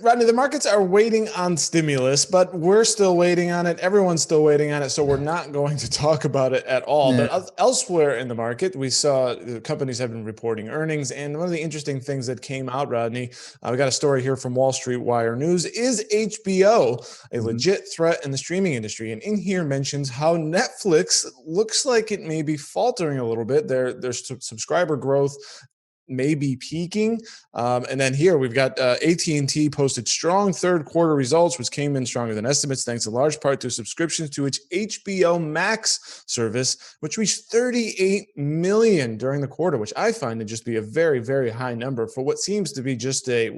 Rodney, the markets are waiting on stimulus, but we're still waiting on it. Everyone's still waiting on it. So we're not going to talk about it at all. Yeah. But elsewhere in the market, we saw companies have been reporting earnings. And one of the interesting things that came out, Rodney, we got a story here from Wall Street Wire News. Is HBO a legit threat in the streaming industry? And in here mentions how Netflix looks like it may be faltering a little bit. Their subscriber growth may be peaking. And then here we've got AT&T posted strong third quarter results, which came in stronger than estimates, thanks in large part to subscriptions to its HBO Max service, which reached 38 million during the quarter, which I find to just be a very, very high number for what seems to be just a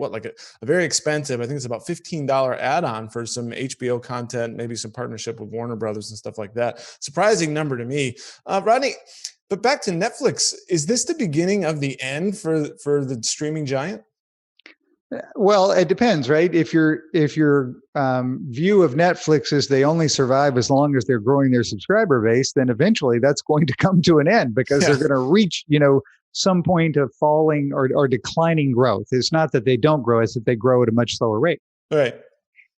very expensive, I think it's about $15 add-on for some HBO content, maybe some partnership with Warner Brothers and stuff like that. Surprising number to me. Rodney, but back to Netflix, is this the beginning of the end for the streaming giant? Well, it depends, right? If your view of Netflix is they only survive as long as they're growing their subscriber base, then eventually that's going to come to an end because they're going to reach, some point of falling or declining growth. It's not that they don't grow; it's that they grow at a much slower rate. Right.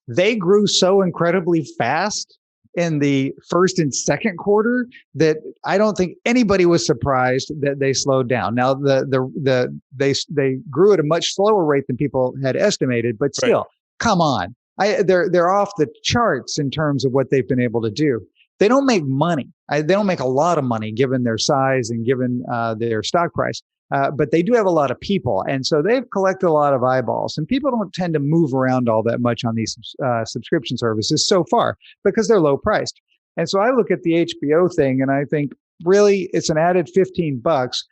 They grew so incredibly fast in the first and second quarter that I don't think anybody was surprised that they slowed down. Now they grew at a much slower rate than people had estimated, but still, come on. They're off the charts in terms of what they've been able to do. They don't make money. They don't make a lot of money given their size and given their stock price. But they do have a lot of people. And so they've collected a lot of eyeballs, and people don't tend to move around all that much on these subscription services so far because they're low priced. And so I look at the HBO thing and I think, really, it's an added $15.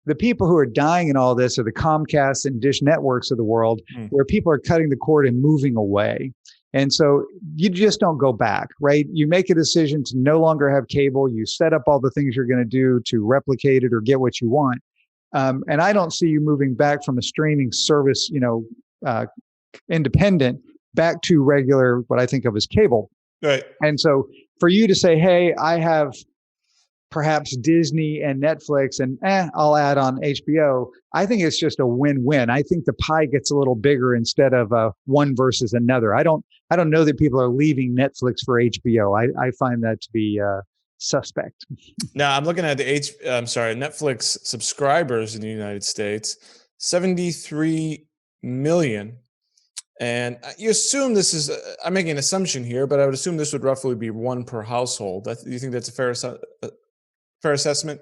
The people who are dying in all this are the Comcast and Dish Networks of the world, where people are cutting the cord and moving away. And so you just don't go back, right? You make a decision to no longer have cable. You set up all the things you're going to do to replicate it or get what you want. And I don't see you moving back from a streaming service, independent back to regular, what I think of as cable. Right. And so for you to say, hey, I have perhaps Disney and Netflix and I'll add on HBO, I think it's just a win-win. I think the pie gets a little bigger instead of one versus another. I don't know that people are leaving Netflix for HBO. I find that to be suspect. Now I'm looking at the Netflix subscribers in the United States, 73 million. And you assume this is, I'm making an assumption here, but I would assume this would roughly be one per household. Do you think that's a fair assessment?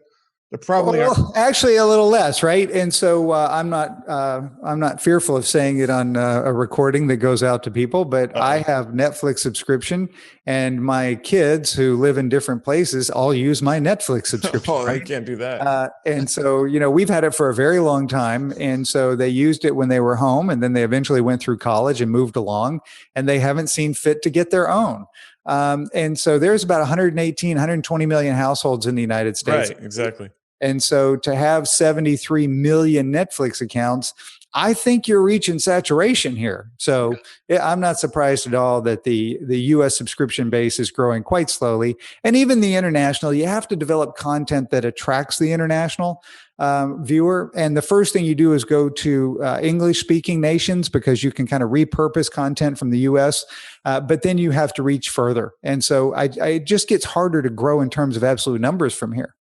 They're probably actually a little less, right? And so I'm not fearful of saying it on a recording that goes out to people, but I have Netflix subscription, and my kids who live in different places all use my Netflix subscription. Right? You can't do that. And so we've had it for a very long time, and so they used it when they were home, and then they eventually went through college and moved along, and they haven't seen fit to get their own. And so there's about 120 million households in the United States. Right, exactly. And so to have 73 million Netflix accounts, I think you're reaching saturation here. So I'm not surprised at all that the U.S. subscription base is growing quite slowly. And even the international, you have to develop content that attracts the international viewer. And the first thing you do is go to English-speaking nations because you can kind of repurpose content from the U.S., but then you have to reach further. And so it just gets harder to grow in terms of absolute numbers from here.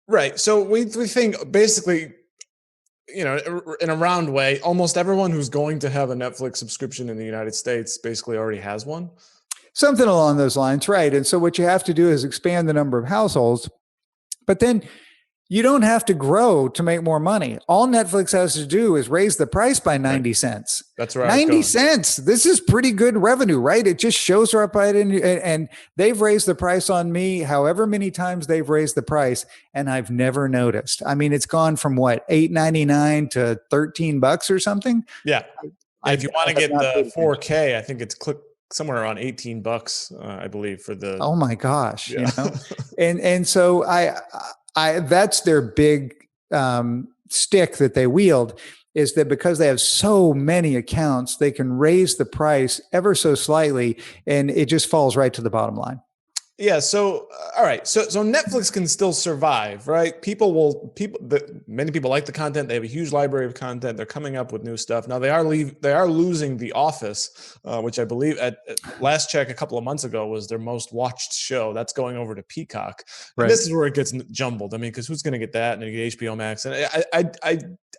Right. So we think basically, in a round way, almost everyone who's going to have a Netflix subscription in the United States basically already has one. Something along those lines, right? And so what you have to do is expand the number of households, but then you don't have to grow to make more money. All Netflix has to do is raise the price by 90 cents. That's right. 90 cents. This is pretty good revenue, right? It just shows up and they've raised the price on me however many times they've raised the price, and I've never noticed. I mean, it's gone from what, $8.99 to $13 or something? Yeah. If you want to get the 4K, I think it's somewhere around $18, I believe, for the. Oh my gosh. Yeah. And so that's their big stick that they wield, is that because they have so many accounts, they can raise the price ever so slightly, and it just falls right to the bottom line. Yeah. So, all right. So Netflix can still survive, right? Many people like the content. They have a huge library of content. They're coming up with new stuff. Now they are losing The Office, which I believe at last check a couple of months ago was their most watched show. That's going over to Peacock, and Right. this is where it gets jumbled. I mean, because who's going to get that? And you get HBO Max, and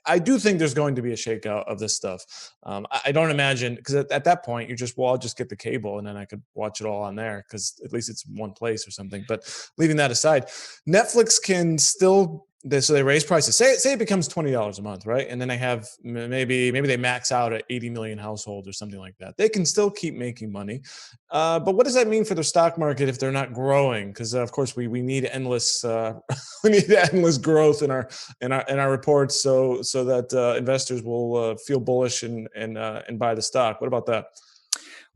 I do think there's going to be a shakeout of this stuff. I don't imagine because at that point you're just, well, I'll just get the cable and then I could watch it all on there because at least it's one place or something. But leaving that aside, Netflix can still. So they raise prices. Say it becomes $20 a month, right? And then they have maybe they max out at 80 million households or something like that. They can still keep making money, but what does that mean for the stock market if they're not growing? Because of course we need endless we need endless growth in our reports, so that investors will feel bullish and buy the stock. What about that?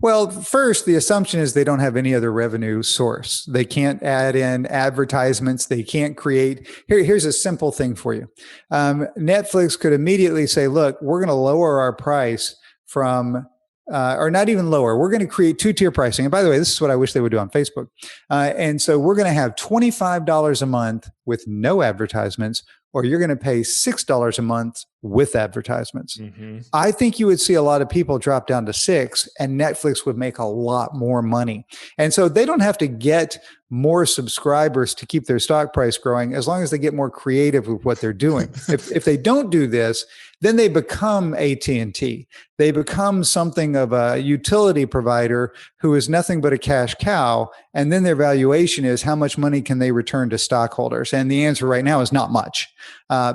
Well, first, the assumption is they don't have any other revenue source. They can't add in advertisements. They can't create. Here's a simple thing for you. Netflix could immediately say, look, we're going to lower our price from, or not even lower. We're going to create two-tier pricing. And by the way, this is what I wish they would do on Facebook. And so we're going to have $25 a month with no advertisements, or you're going to pay $6 a month with advertisements. Mm-hmm. I think you would see a lot of people drop down to 6 and Netflix would make a lot more money. And so they don't have to get more subscribers to keep their stock price growing as long as they get more creative with what they're doing. If they don't do this, then they become AT&T. They become something of a utility provider who is nothing but a cash cow. And then their valuation is how much money can they return to stockholders? And the answer right now is not much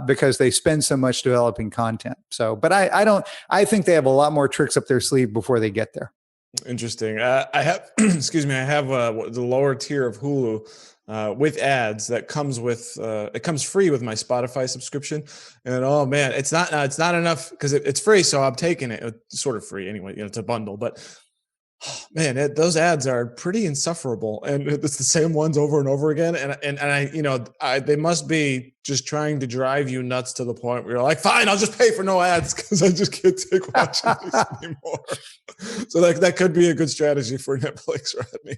because they spend so much developing content. So, but I think they have a lot more tricks up their sleeve before they get there. Interesting. I have, excuse me, I have the lower tier of Hulu with ads that comes with, it comes free with my Spotify subscription. And oh man, it's not enough because it's free. So I'm taking it. It's sort of free anyway, it's a bundle, but man, those ads are pretty insufferable, and it's the same ones over and over again. And they must be just trying to drive you nuts to the point where you're like, fine, I'll just pay for no ads because I just can't take watching these anymore. So that could be a good strategy for Netflix, Rodney.